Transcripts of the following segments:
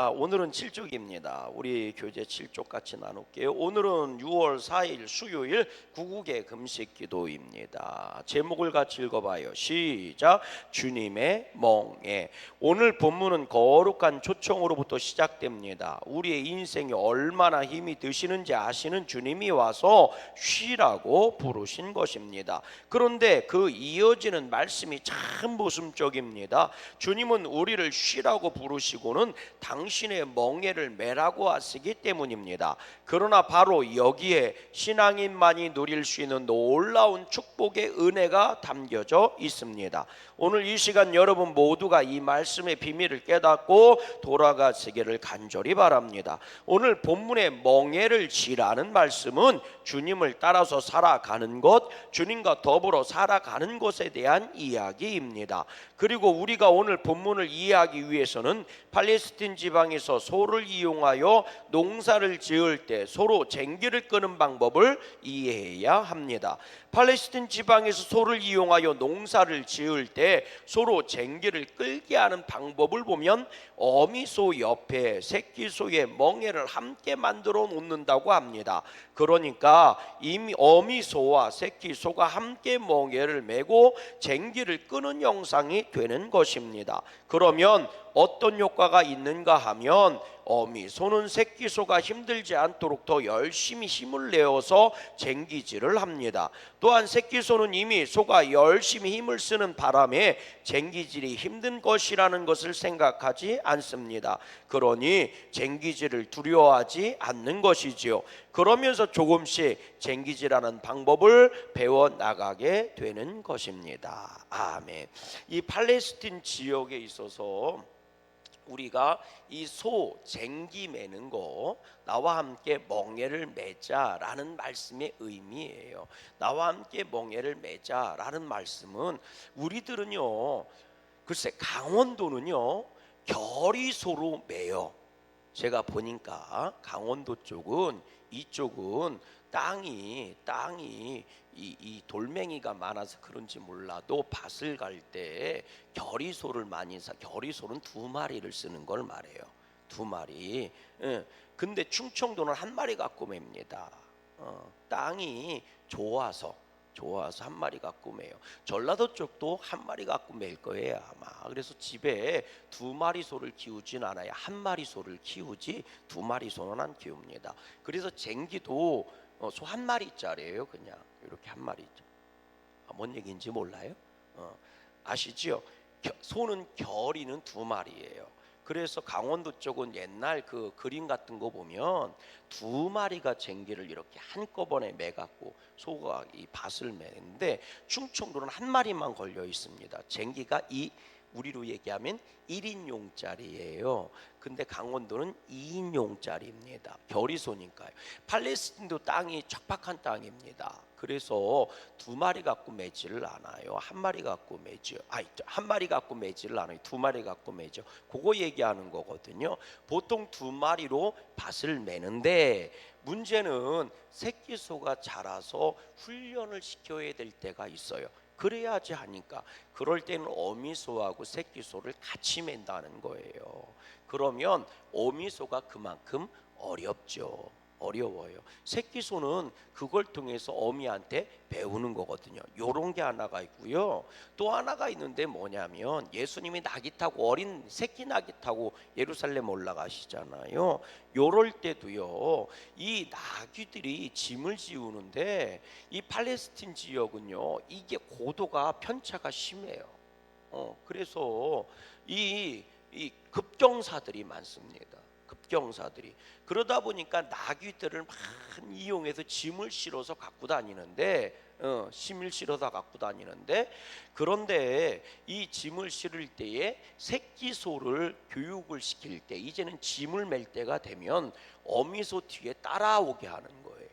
오늘은 7쪽입니다. 우리 교재 7쪽 같이 나눌게요. 오늘은 6월 4일 수요일 구국의 금식 기도입니다. 제목을 같이 읽어봐요. 시작. 주님의 멍에. 오늘 본문은 거룩한 초청으로부터 시작됩니다. 우리의 인생이 얼마나 힘이 드시는지 아시는 주님이 와서 쉬라고 부르신 것입니다. 그런데 그 이어지는 말씀이 참 모순적입니다. 주님은 우리를 쉬라고 부르시고는 당신의 멍에를 매라고 하시기 때문입니다. 그러나 바로 여기에 신앙인만이 누릴 수 있는 놀라운 축복의 은혜가 담겨져 있습니다. 오늘 이 시간 여러분 모두가 이 말씀의 비밀을 깨닫고 돌아가시기를 간절히 바랍니다. 오늘 본문의 멍에를 지라는 말씀은 주님을 따라서 살아가는 것, 주님과 더불어 살아가는 것에 대한 이야기입니다. 그리고 우리가 오늘 본문을 이해하기 위해서는 팔레스틴 지방에서 소를 이용하여 농사를 지을 때 서로 쟁기를 끄는 방법을 이해해야 합니다. 팔레스틴 지방에서 소를 이용하여 농사를 지을 때 서로 쟁기를 끌게 하는 방법을 보면 어미소 옆에 새끼소의 멍에를 함께 만들어 놓는다고 합니다. 그러니까 이미 어미소와 새끼소가 함께 멍에를 메고 쟁기를 끄는 형상이 되는 것입니다. 그러면 어떤 효과가 있는가 하면 어미소는 새끼소가 힘들지 않도록 더 열심히 힘을 내어서 쟁기질을 합니다. 또한 새끼소는 이미 소가 열심히 힘을 쓰는 바람에 쟁기질이 힘든 것이라는 것을 생각하지 않습니다. 그러니 쟁기질을 두려워하지 않는 것이지요. 그러면서 조금씩 쟁기질하는 방법을 배워나가게 되는 것입니다. 아멘. 이 팔레스틴 지역에 있어서 우리가 이 소 쟁기 매는 거 나와 함께 멍에를 매자라는 말씀의 의미예요. 나와 함께 멍에를 매자라는 말씀은 우리들은요, 글쎄 강원도는요 결의소로 매요. 제가 보니까 강원도 쪽은 이쪽은 땅이 이 돌멩이가 많아서 그런지 몰라도 밭을 갈 때 결의소를 많이 결의소는 2마리를 쓰는 걸 말해요. 2마리. 근데 충청도는 1마리 갖고 맵니다. 땅이 좋아서 1마리 갖고 매요. 전라도 쪽도 1마리 갖고 맬 거예요 아마. 그래서 집에 2마리 소를 키우진 않아요. 1마리 소를 키우지 2마리 소는 안 키웁니다. 그래서 쟁기도 소 1마리짜리예요. 그냥 이렇게 1마리죠. 뭔 얘기인지 몰라요? 아시죠? 소는 결이는 2마리예요. 그래서 강원도 쪽은 옛날 그 그림 같은 거 보면 2마리가 쟁기를 이렇게 한꺼번에 매갖고 소가 이 밭을 매는데 충청도는 1마리만 걸려 있습니다. 쟁기가 우리로 얘기하면 1인용짜리예요. 근데 강원도는 2인용짜리입니다. 결의소니까요. 팔레스틴도 땅이 척박한 땅입니다. 그래서 2마리 갖고 매지를 않아요. 1마리 갖고 매죠. 1마리 갖고 매지를 않아요. 2마리 갖고 매죠. 그거 얘기하는 거거든요. 보통 2마리로 밭을 매는데 문제는 새끼소가 자라서 훈련을 시켜야 될 때가 있어요. 그래야지 하니까 그럴 때는 어미소하고 새끼소를 같이 맨다는 거예요. 그러면 어미소가 그만큼 어려워요. 새끼소는 그걸 통해서 어미한테 배우는 거거든요. 요런 게 하나가 있고요. 또 하나가 있는데 뭐냐면 예수님이 나귀 타고 어린 새끼 나귀 타고 예루살렘 올라가시잖아요. 요럴 때도요. 이 나귀들이 짐을 지우는데 이 팔레스틴 지역은요. 이게 고도가 편차가 심해요. 그래서 이 급경사들이 많습니다. 급경사들이. 그러다 보니까 나귀들을 많이 이용해서 짐을 실어서 갖고 다니는데 그런데 이 짐을 실을 때에 새끼소를 교육을 시킬 때 이제는 짐을 맬 때가 되면 어미소 뒤에 따라오게 하는 거예요.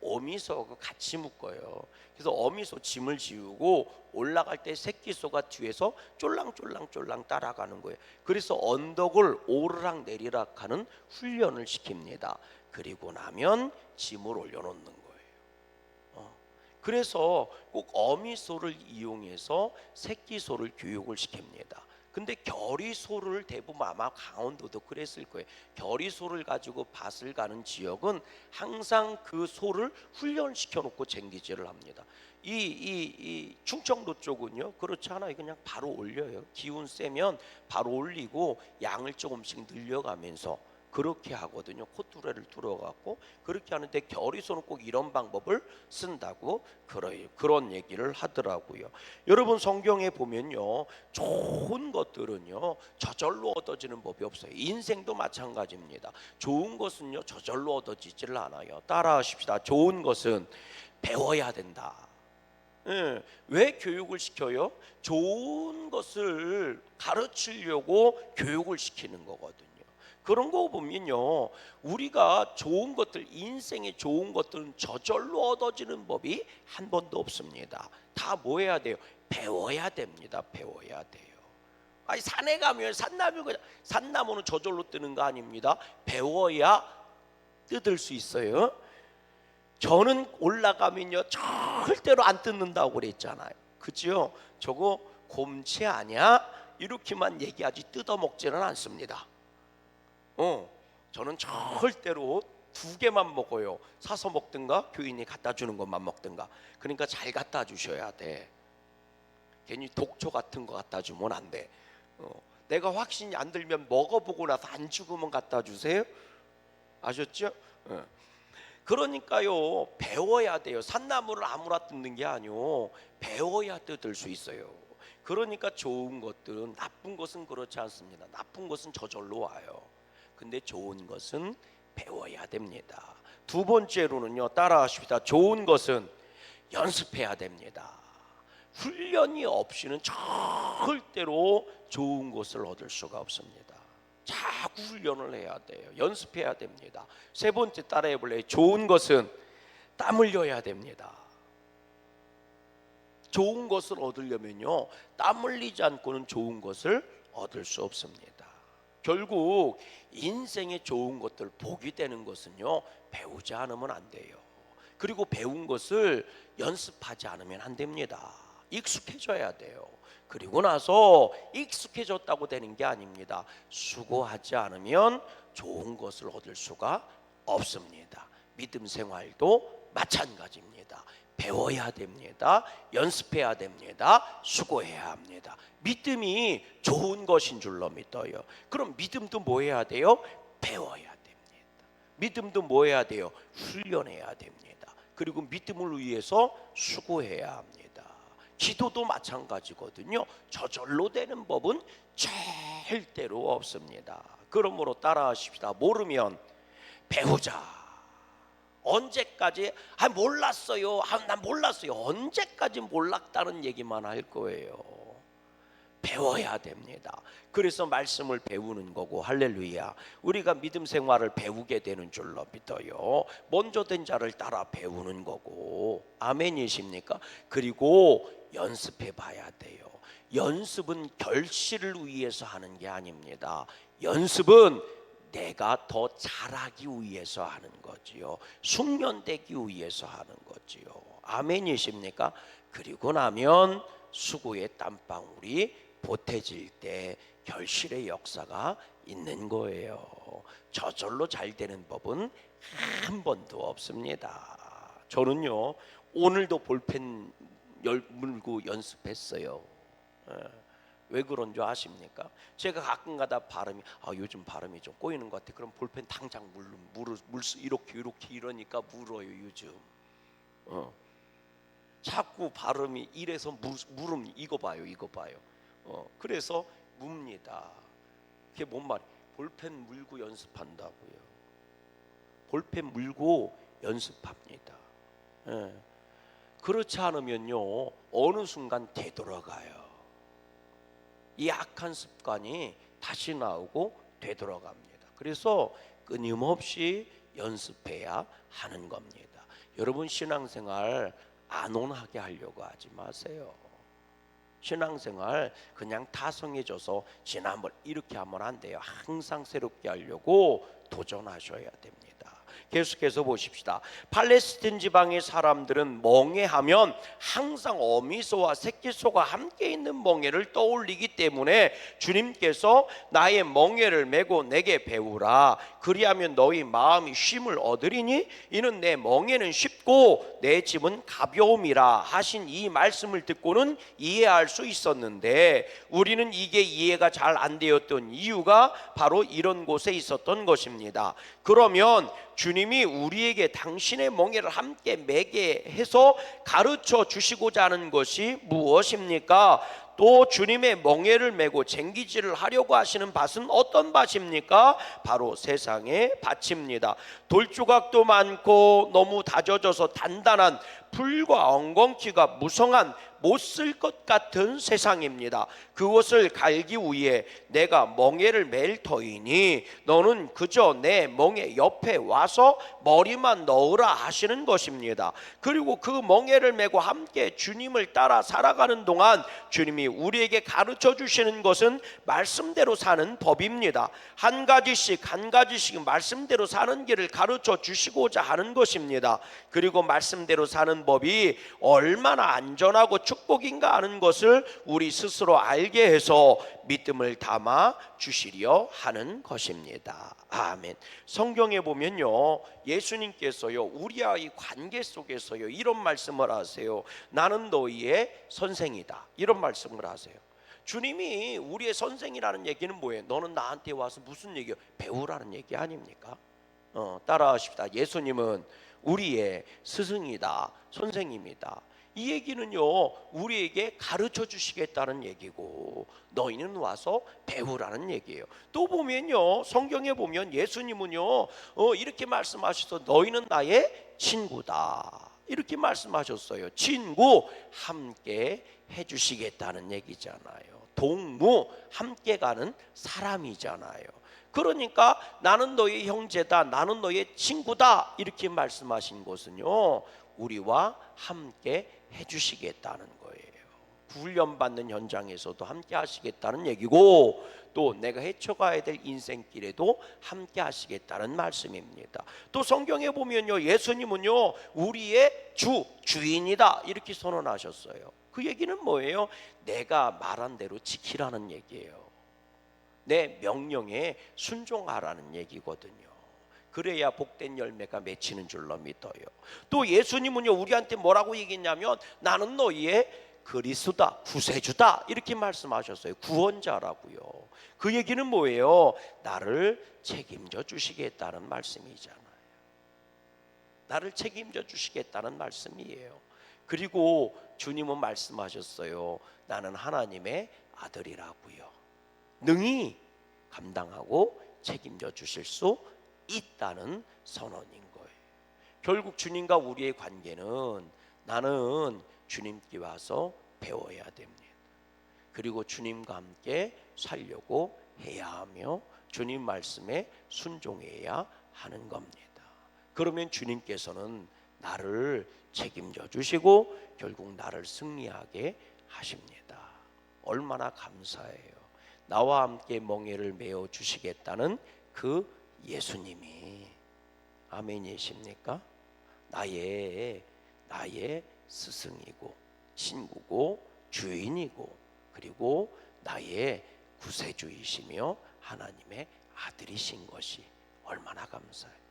어미소하고 같이 묶어요. 그래서 어미소 짐을 지우고 올라갈 때 새끼소가 뒤에서 쫄랑쫄랑 따라가는 거예요. 그래서 언덕을 오르락 내리락 하는 훈련을 시킵니다. 그리고 나면 짐을 올려놓는 거예요. 그래서 꼭 어미소를 이용해서 새끼소를 교육을 시킵니다. 근데 결의소를 대부분 아마 강원도도 그랬을 거예요. 결의소를 가지고 밭을 가는 지역은 항상 그 소를 훈련시켜 놓고 쟁기질을 합니다. 이 충청도 쪽은요 그렇지 않아요. 그냥 바로 올려요. 기운 세면 바로 올리고 양을 조금씩 늘려가면서 그렇게 하거든요. 콧뚜레를 뚫어갖고 그렇게 하는데 결의소는 꼭 이런 방법을 쓴다고 그런 얘기를 하더라고요. 여러분 성경에 보면요 좋은 것들은요 저절로 얻어지는 법이 없어요. 인생도 마찬가지입니다. 좋은 것은요 저절로 얻어지지를 않아요. 따라하십시다. 좋은 것은 배워야 된다. 예, 왜 교육을 시켜요? 좋은 것을 가르치려고 교육을 시키는 거거든요. 그런 거 보면요 우리가 좋은 것들 인생의 좋은 것들은 저절로 얻어지는 법이 한 번도 없습니다. 다 뭐 해야 돼요? 배워야 됩니다. 배워야 돼요. 아니 산에 가면 산나무는 저절로 뜨는 거 아닙니다. 배워야 뜯을 수 있어요. 저는 올라가면요 절대로 안 뜯는다고 그랬잖아요. 그죠? 저거 곰치 아니야? 이렇게만 얘기하지 뜯어먹지는 않습니다. 저는 절대로 2개만 먹어요. 사서 먹든가 교인이 갖다 주는 것만 먹든가. 그러니까 잘 갖다 주셔야 돼. 괜히 독초 같은 거 갖다 주면 안 돼. 내가 확신이 안 들면 먹어보고 나서 안 죽으면 갖다 주세요. 아셨죠? 그러니까요 배워야 돼요. 산나무를 아무나 뜯는 게 아니요 배워야 뜯을 수 있어요. 그러니까 좋은 것들은 나쁜 것은 그렇지 않습니다. 나쁜 것은 저절로 와요. 근데 좋은 것은 배워야 됩니다. 두 번째로는요 따라하십시다. 좋은 것은 연습해야 됩니다. 훈련이 없이는 절대로 좋은 것을 얻을 수가 없습니다. 자꾸 훈련을 해야 돼요. 연습해야 됩니다. 세 번째 따라해 볼래요? 좋은 것은 땀 흘려야 됩니다. 좋은 것을 얻으려면요 땀 흘리지 않고는 좋은 것을 얻을 수 없습니다. 결국 인생의 좋은 것들 복이 되는 것은요 배우지 않으면 안 돼요. 그리고 배운 것을 연습하지 않으면 안 됩니다. 익숙해져야 돼요. 그리고 나서 익숙해졌다고 되는 게 아닙니다. 수고하지 않으면 좋은 것을 얻을 수가 없습니다. 믿음 생활도 마찬가지입니다. 배워야 됩니다. 연습해야 됩니다. 수고해야 합니다. 믿음이 좋은 것인 줄로 믿어요. 그럼 믿음도 뭐 해야 돼요? 배워야 됩니다. 믿음도 뭐 해야 돼요? 훈련해야 됩니다. 그리고 믿음을 위해서 수고해야 합니다. 기도도 마찬가지거든요. 저절로 되는 법은 절대로 없습니다. 그러므로 따라하십시다. 모르면 배우자. 언제까지 몰랐어요. 난 몰랐어요. 언제까지 몰랐다는 얘기만 할 거예요. 배워야 됩니다. 그래서 말씀을 배우는 거고 할렐루야. 우리가 믿음 생활을 배우게 되는 줄로 믿어요. 먼저 된 자를 따라 배우는 거고 아멘이십니까? 그리고 연습해 봐야 돼요. 연습은 결실을 위해서 하는 게 아닙니다. 연습은 내가 더 잘하기 위해서 하는 거지요. 숙련되기 위해서 하는 거지요. 아멘이십니까? 그리고 나면 수고의 땀방울이 보태질 때 결실의 역사가 있는 거예요. 저절로 잘 되는 법은 한 번도 없습니다. 저는요 오늘도 볼펜 물고 연습했어요. 왜 그런 줄 아십니까? 제가 가끔가다 발음이 요즘 발음이 좀 꼬이는 것 같아. 그럼 볼펜 당장 이렇게 이러니까 물어요 요즘. 자꾸 발음이 이래서 물음 이거 봐요. 그래서 뭅니다. 그게 뭔 말이에요? 볼펜 물고 연습한다고요. 볼펜 물고 연습합니다. 그렇지 않으면요 어느 순간 되돌아가요. 이 악한 습관이 다시 나오고 되돌아갑니다. 그래서 끊임없이 연습해야 하는 겁니다. 여러분 신앙생활 안온하게 하려고 하지 마세요. 신앙생활 그냥 다성해져서 지난번 이렇게 하면 안 돼요. 항상 새롭게 하려고 도전하셔야 됩니다. 계속해서 보십시다. 팔레스틴 지방의 사람들은 멍에하면 항상 어미소와 새끼소가 함께 있는 멍에를 떠올리기 때문에 주님께서 나의 멍에를 메고 내게 배우라. 그리하면 너희 마음이 쉼을 얻으리니 이는 내 멍에는 쉽고 내 짐은 가벼움이라 하신 이 말씀을 듣고는 이해할 수 있었는데, 우리는 이게 이해가 잘 안 되었던 이유가 바로 이런 곳에 있었던 것입니다. 그러면 주님이 우리에게 당신의 멍에를 함께 매게 해서 가르쳐 주시고자 하는 것이 무엇입니까? 또 주님의 멍에를 메고 쟁기질을 하려고 하시는 밭은 어떤 밭입니까? 바로 세상의 밭입니다. 돌조각도 많고 너무 다져져서 단단한 풀과 엉겅퀴가 무성한 못 쓸 것 같은 세상입니다. 그것을 갈기 위해 내가 멍에를 맬 터이니 너는 그저 내 멍에 옆에 와서 머리만 넣으라 하시는 것입니다. 그리고 그 멍에를 메고 함께 주님을 따라 살아가는 동안 주님이 우리에게 가르쳐 주시는 것은 말씀대로 사는 법입니다. 한 가지씩 말씀대로 사는 길을 가르쳐 주시고자 하는 것입니다. 그리고 말씀대로 사는 법이 얼마나 안전하고 축복인가 하는 것을 우리 스스로 알게 해서 믿음을 담아 주시려 하는 것입니다. 아멘. 성경에 보면요, 예수님께서요 우리와의 관계 속에서요 이런 말씀을 하세요. 나는 너희의 선생이다, 이런 말씀을 하세요. 주님이 우리의 선생이라는 얘기는 뭐예요? 너는 나한테 와서 무슨 얘기요? 배우라는 얘기 아닙니까? 따라하십시다. 예수님은 우리의 스승이다, 선생님이다. 이 얘기는요 우리에게 가르쳐 주시겠다는 얘기고, 너희는 와서 배우라는 얘기예요. 또 보면요, 성경에 보면 예수님은요 이렇게 말씀하셔서 너희는 나의 친구다, 이렇게 말씀하셨어요. 친구, 함께 해주시겠다는 얘기잖아요. 동무, 함께 가는 사람이잖아요. 그러니까 나는 너의 형제다, 나는 너의 친구다, 이렇게 말씀하신 것은요 우리와 함께 해주시겠다는 거예요. 훈련받는 현장에서도 함께 하시겠다는 얘기고, 또 내가 헤쳐가야 될 인생길에도 함께 하시겠다는 말씀입니다. 또 성경에 보면요 예수님은요 우리의 주인이다, 이렇게 선언하셨어요. 그 얘기는 뭐예요? 내가 말한 대로 지키라는 얘기예요. 내 명령에 순종하라는 얘기거든요. 그래야 복된 열매가 맺히는 줄로 믿어요. 또 예수님은요 우리한테 뭐라고 얘기했냐면 나는 너희의 그리스도다, 구세주다, 이렇게 말씀하셨어요. 구원자라고요. 그 얘기는 뭐예요? 나를 책임져 주시겠다는 말씀이잖아요. 나를 책임져 주시겠다는 말씀이에요. 그리고 주님은 말씀하셨어요. 나는 하나님의 아들이라고요. 능히 감당하고 책임져 주실 수 있다는 선언인 거예요. 결국 주님과 우리의 관계는 나는 주님께 와서 배워야 됩니다. 그리고 주님과 함께 살려고 해야 하며 주님 말씀에 순종해야 하는 겁니다. 그러면 주님께서는 나를 책임져 주시고 결국 나를 승리하게 하십니다. 얼마나 감사해요. 나와 함께 멍에를 메어 주시겠다는 그 예수님이, 아멘이십니까? 나의 스승이고 친구고 주인이고 그리고 나의 구세주이시며 하나님의 아들이신 것이 얼마나 감사해요.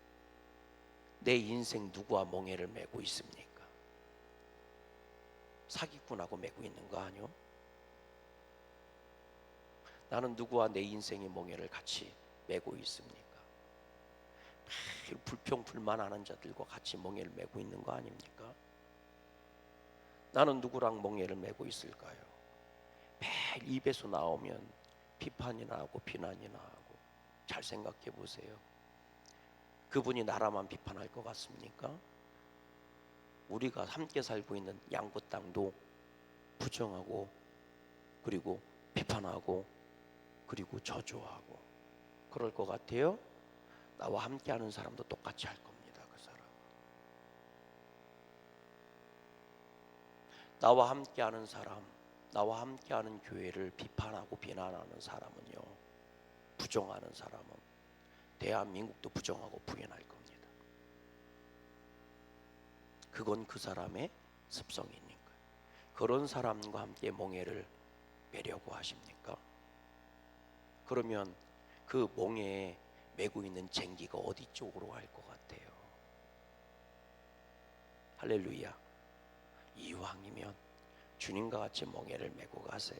내 인생 누구와 멍에를 메고 있습니까? 사기꾼하고 메고 있는 거 아니요? 나는 누구와 내 인생의 멍에를 같이 메고 있습니까? 매일 불평불만하는 자들과 같이 멍에를 메고 있는 거 아닙니까? 나는 누구랑 멍에를 메고 있을까요? 매일 입에서 나오면 비판이나 하고 비난이나 하고. 잘 생각해 보세요. 그분이 나라만 비판할 것 같습니까? 우리가 함께 살고 있는 양구 땅도 부정하고 그리고 비판하고 그리고 저주하고 그럴 것 같아요? 나와 함께하는 사람도 똑같이 할 겁니다. 그 사람. 나와 함께하는 사람, 나와 함께하는 교회를 비판하고 비난하는 사람은요, 부정하는 사람은 대한민국도 부정하고 부인할 겁니다. 그건 그 사람의 습성인 거예요. 그런 사람과 함께 몽해를 매려고 하십니까? 그러면 그 몽해에 메고 있는 쟁기가 어디 쪽으로 갈 것 같아요? 할렐루야. 이왕이면 주님과 같이 몽해를 메고 가세요.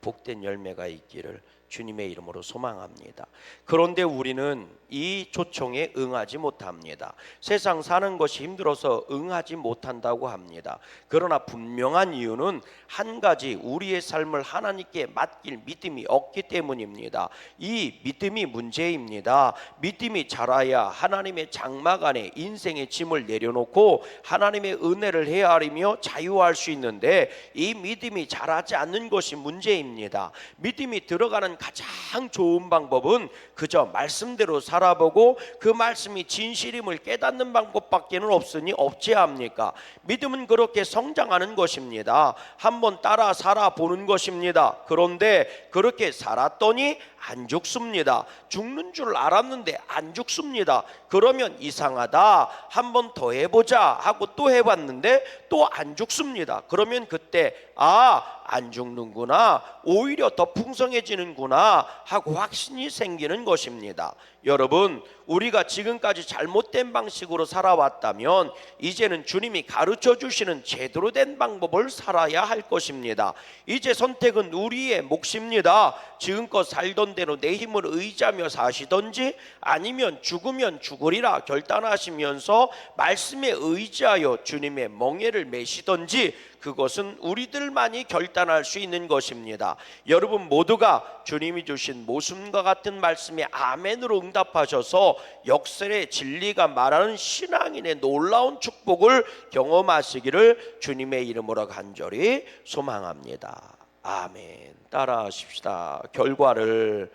복된 열매가 있기를 주님의 이름으로 소망합니다. 그런데 우리는 이 초청에 응하지 못합니다. 세상 사는 것이 힘들어서 응하지 못한다고 합니다. 그러나 분명한 이유는 한 가지, 우리의 삶을 하나님께 맡길 믿음이 없기 때문입니다. 이 믿음이 문제입니다. 믿음이 자라야 하나님의 장막 안에 인생의 짐을 내려놓고 하나님의 은혜를 헤아리며 자유할 수 있는데, 이 믿음이 자라지 않는 것이 문제입니다. 믿음이 들어가는 가장 좋은 방법은 그저 말씀대로 살아보고 그 말씀이 진실임을 깨닫는 방법밖에는 없지 합니까? 믿음은 그렇게 성장하는 것입니다. 한번 따라 살아보는 것입니다. 그런데 그렇게 살았더니 안 죽습니다. 죽는 줄 알았는데 안 죽습니다. 그러면 이상하다, 한번 더 해보자 하고 또 해봤는데 또 안 죽습니다. 그러면 그때 안 죽는구나, 오히려 더 풍성해지는구나 하고 확신이 생기는 것입니다. 여러분, 우리가 지금까지 잘못된 방식으로 살아왔다면 이제는 주님이 가르쳐 주시는 제대로 된 방법을 살아야 할 것입니다. 이제 선택은 우리의 몫입니다. 지금껏 살던 대로 내 힘을 의지하며 사시던지 아니면 죽으면 죽으리라 결단하시면서 말씀에 의지하여 주님의 멍에를 메시던지, 그것은 우리들만이 결단할 수 있는 것입니다. 여러분 모두가 주님이 주신 모순과 같은 말씀에 아멘으로 응답하셔서 역설의 진리가 말하는 신앙인의 놀라운 축복을 경험하시기를 주님의 이름으로 간절히 소망합니다. 아멘. 따라하십시다. 결과를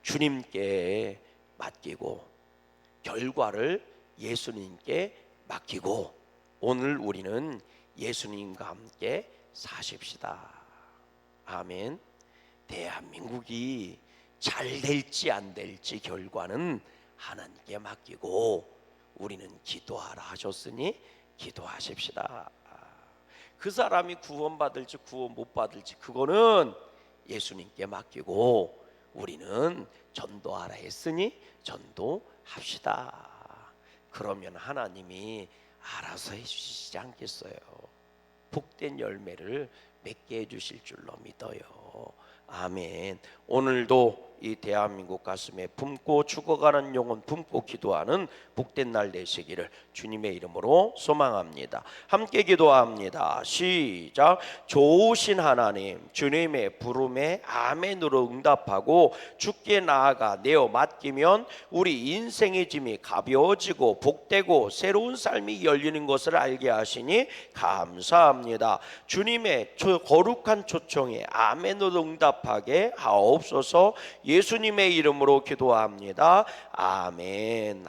주님께 맡기고 결과를 예수님께 맡기고 오늘 우리는 예수님과 함께 사십시다. 아멘. 대한민국이 잘 될지 안 될지 결과는 하나님께 맡기고 우리는 기도하라 하셨으니 기도하십시다. 그 사람이 구원받을지 구원 못 받을지 그거는 예수님께 맡기고 우리는 전도하라 했으니 전도합시다. 그러면 하나님이 알아서 해주시지 않겠어요? 복된 열매를 맺게 해주실 줄로 믿어요. 아멘. 오늘도 이 대한민국 가슴에 품고 죽어가는 영혼 품고 기도하는 복된 날 되시기를 주님의 이름으로 소망합니다. 함께 기도합니다. 시작. 좋으신 하나님, 주님의 부름에 아멘으로 응답하고 주께 나아가 내어 맡기면 우리 인생의 짐이 가벼워지고 복되고 새로운 삶이 열리는 것을 알게 하시니 감사합니다. 주님의 거룩한 초청에 아멘으로 응답하게 하옵소서. 예수님의 이름으로 기도합니다. 아멘.